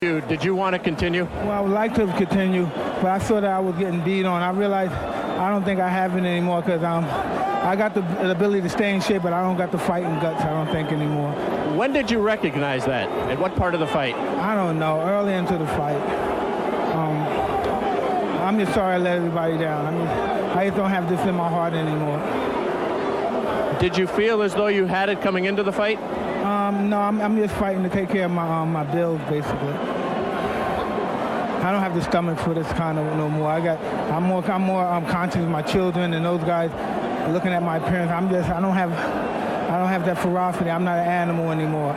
Did you want to continue? Well, I would like to continue, but I saw that I was getting beat on. I realized I don't think I have it anymore because I got the ability to stay in shape, but I don't got the fighting guts, I don't think, anymore. When did you recognize that? At what part of the fight? I don't know. Early into the fight. I'm just sorry I let everybody down. I just don't have this in my heart anymore. Did you feel as though you had it coming into the fight? No, I'm just fighting to take care of my bills, basically. I don't have the stomach for this kind of no more. I'm more conscious of my children and those guys looking at my parents. I don't have that ferocity. I'm not an animal anymore.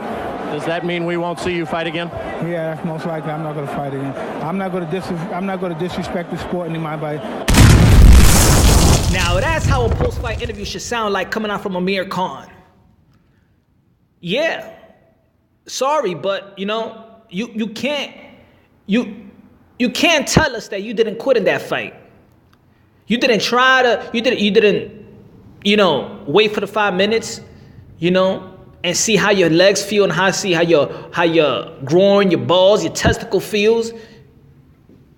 Does that mean we won't see you fight again? Yeah, that's most likely. I'm not going to fight again. I'm not going to disrespect the sport anybody. Now that's how a post-fight interview should sound like coming out from AMIR KHAN. Yeah, sorry, but you can't tell us that you didn't quit in that fight. You didn't try to, you didn't wait for the 5 minutes, and see how your legs feel and how your groin, your balls, your testicle feels.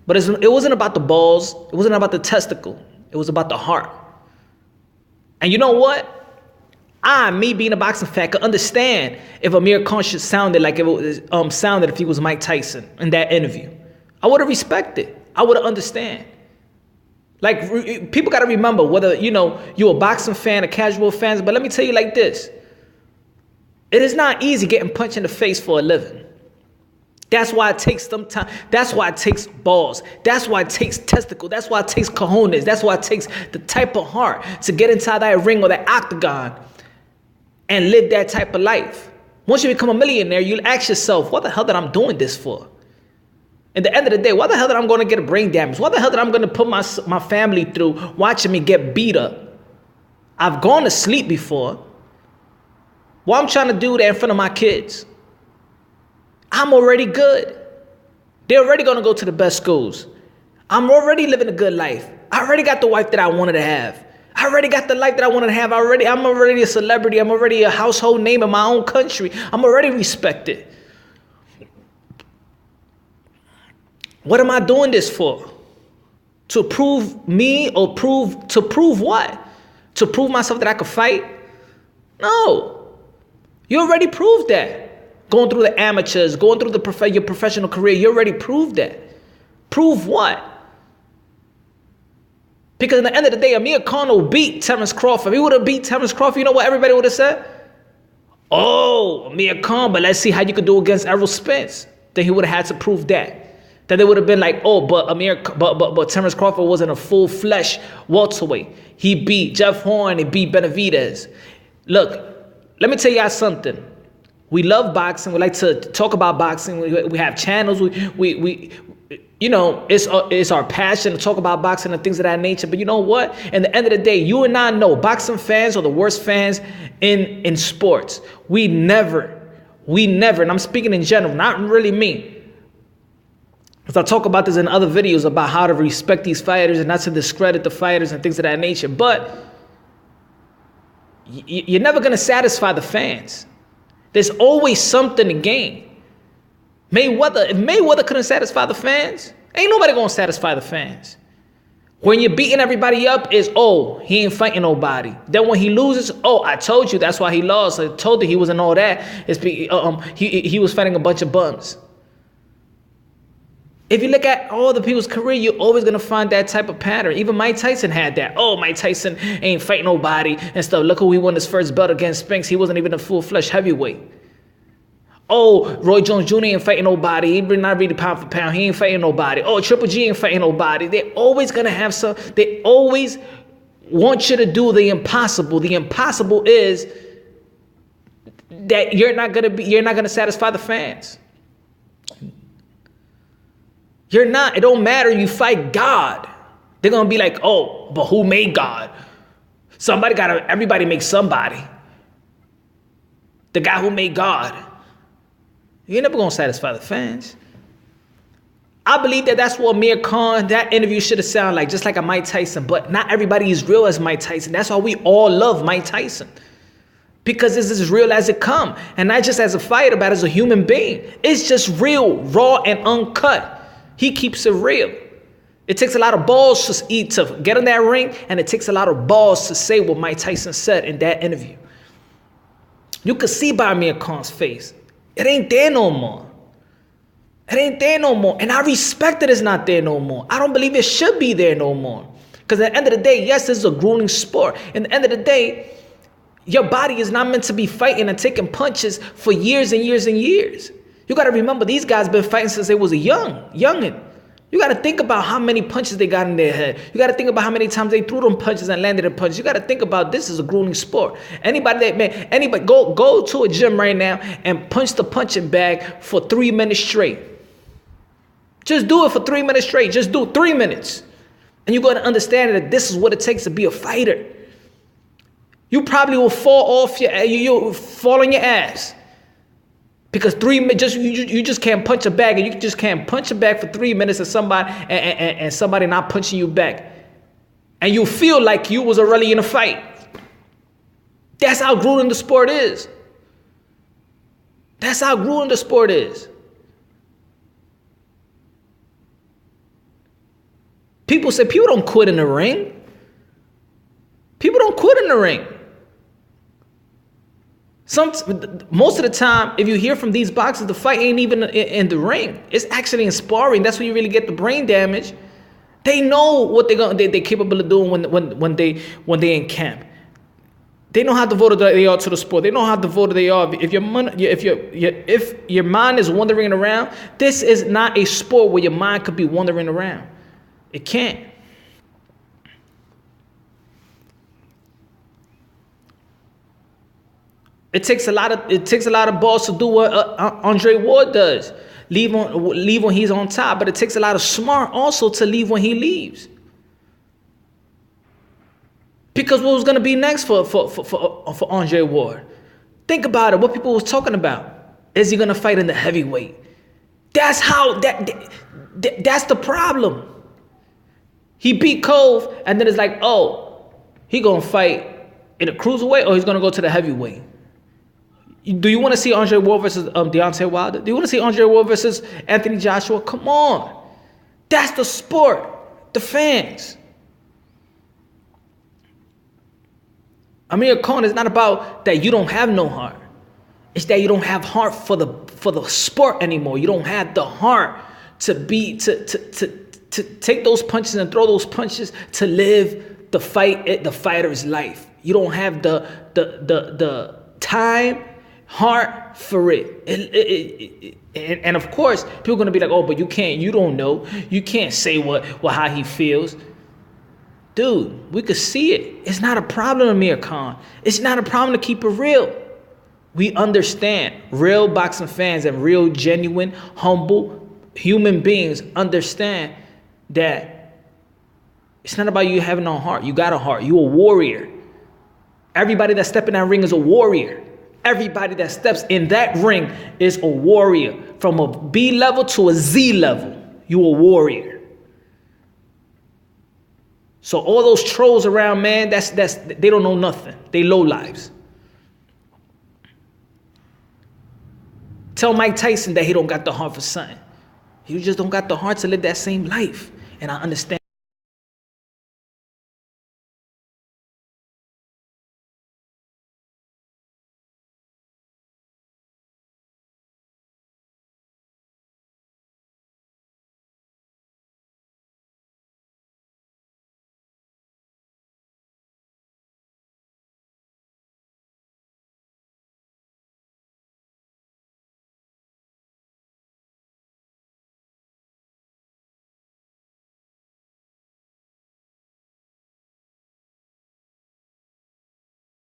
But it wasn't about the balls. It wasn't about the testicle. It was about the heart. And you know what? Me being a boxing fan, could understand if AMIR KHAN should sounded like it was sounded if he was Mike Tyson in that interview. I would have respected. I would have understand. Like, people got to remember whether you're a boxing fan, a casual fan. But let me tell you like this: it is not easy getting punched in the face for a living. That's why it takes some time. That's why it takes balls. That's why it takes testicle. That's why it takes cojones. That's why it takes the type of heart to get inside that ring or that octagon and live that type of life. Once you become a millionaire, you'll ask yourself, what the hell that I'm doing this for? At the end of the day, what the hell that I'm going to get a brain damage? What the hell that I'm going to put my family through watching me get beat up? I've gone to sleep before. What I'm trying to do that in front of my kids? I'm already good. They're already going to go to the best schools. I'm already living a good life. I already got the wife that I wanted to have. I already got the life that I wanted to have. I'm already a celebrity. I'm already a household name in my own country. I'm already respected. What am I doing this for? To prove me or to prove what? To prove myself that I could fight? No. You already proved that. Going through the amateurs, going through your professional career, you already proved that. Prove what? Because at the end of the day, AMIR KHAN will beat Terence Crawford. If he would have beat Terence Crawford, you know what everybody would have said? Oh, AMIR KHAN, but let's see how you could do against Errol Spence. Then he would have had to prove that. Then they would have been like, oh, but Terence Crawford wasn't a full-fledged welterweight. He beat Jeff Horn, he beat Benavidez. Look, let me tell y'all something. We love boxing. We like to talk about boxing. We have channels. It's our passion to talk about boxing and things of that nature. But you know what? At the end of the day, you and I know boxing fans are the worst fans in sports. We never, and I'm speaking in general, not really me. Because I talk about this in other videos about how to respect these fighters and not to discredit the fighters and things of that nature. But you're never going to satisfy the fans. There's always something to gain. If Mayweather couldn't satisfy the fans, ain't nobody gonna satisfy the fans. When you're beating everybody up, he ain't fighting nobody. Then when he loses, I told you that's why he lost. I told you he wasn't all that. He was fighting a bunch of bums. If you look at all the people's career, you're always gonna find that type of pattern. Even Mike Tyson had that. Mike Tyson ain't fighting nobody and stuff. Look who he won his first belt against, Spinks. He wasn't even a full-fledged heavyweight. Roy Jones Jr. ain't fighting nobody. He not really pound for pound. He ain't fighting nobody. Triple G ain't fighting nobody. They're always gonna have some. They always want you to do the impossible. The impossible is that you're not gonna satisfy the fans. You're not. It don't matter. You fight God. They're going to be like, but who made God? Everybody makes somebody. The guy who made God. You're never going to satisfy the fans. I believe that's what AMIR KHAN, that interview should have sounded like, just like a Mike Tyson. But not everybody is real as Mike Tyson. That's why we all love Mike Tyson. Because it's as real as it come. And not just as a fighter, but as a human being. It's just real, raw, and uncut. He keeps it real. It takes a lot of balls to get in that ring, and it takes a lot of balls to say what Mike Tyson said in that interview. You could see by AMIR Khan's face. It ain't there no more. It ain't there no more. And I respect that it's not there no more. I don't believe it should be there no more. Because at the end of the day, yes, this is a grueling sport. At the end of the day, your body is not meant to be fighting and taking punches for years and years and years. You got to remember, these guys been fighting since they was a youngin'. You got to think about how many punches they got in their head. You got to think about how many times they threw them punches and landed the punches. You got to think about this is a grueling sport. Anybody go to a gym right now and punch the punching bag for 3 minutes straight. Just do it for 3 minutes straight. Just do 3 minutes. And you're going to understand that this is what it takes to be a fighter. You probably will fall off you'll fall on your ass. Because 3 minutes, you just can't punch a bag, and you just can't punch a bag for 3 minutes, and somebody not punching you back, and you feel like you was already in a fight. That's how grueling the sport is. That's how grueling the sport is. People say people don't quit in the ring. People don't quit in the ring. Most of the time, if you hear from these boxers, the fight ain't even in the ring. It's actually in sparring. That's where you really get the brain damage. They know what they're capable of doing when they in camp. They know how devoted they are to the sport. They know how devoted they are. If your mind is wandering around, this is not a sport where your mind could be wandering around. It can't. It takes a lot of balls to do what Andre Ward does. Leave when he's on top, but it takes a lot of smart also to leave when he leaves. Because what was going to be next for Andre Ward? Think about it. What people was talking about. Is he going to fight in the heavyweight? That's the problem. He beat Cove, and then it's like, oh, he going to fight in a cruiserweight, or he's going to go to the heavyweight. Do you want to see Andre Ward versus Deontay Wilder? Do you want to see Andre Ward versus Anthony Joshua? Come on. That's the sport. The fans. AMIR Khan is not about that you don't have no heart. It's that you don't have heart for the sport anymore. You don't have the heart to take those punches and throw those punches to live the fighter's life. You don't have the time, heart for it. And of course, people are gonna be like, oh, but you don't know. You can't say how he feels. Dude, we could see it. It's not a problem, AMIR Khan. It's not a problem to keep it real. We understand. Real boxing fans and real, genuine, humble human beings understand that it's not about you having no heart. You got a heart. You a warrior. Everybody that steps in that ring is a warrior. Everybody that steps in that ring is a warrior. From a B level to a Z level, you a warrior. So all those trolls around, man, they don't know nothing. They low lives. Tell Mike Tyson that he don't got the heart for something. You just don't got the heart to live that same life. And I understand.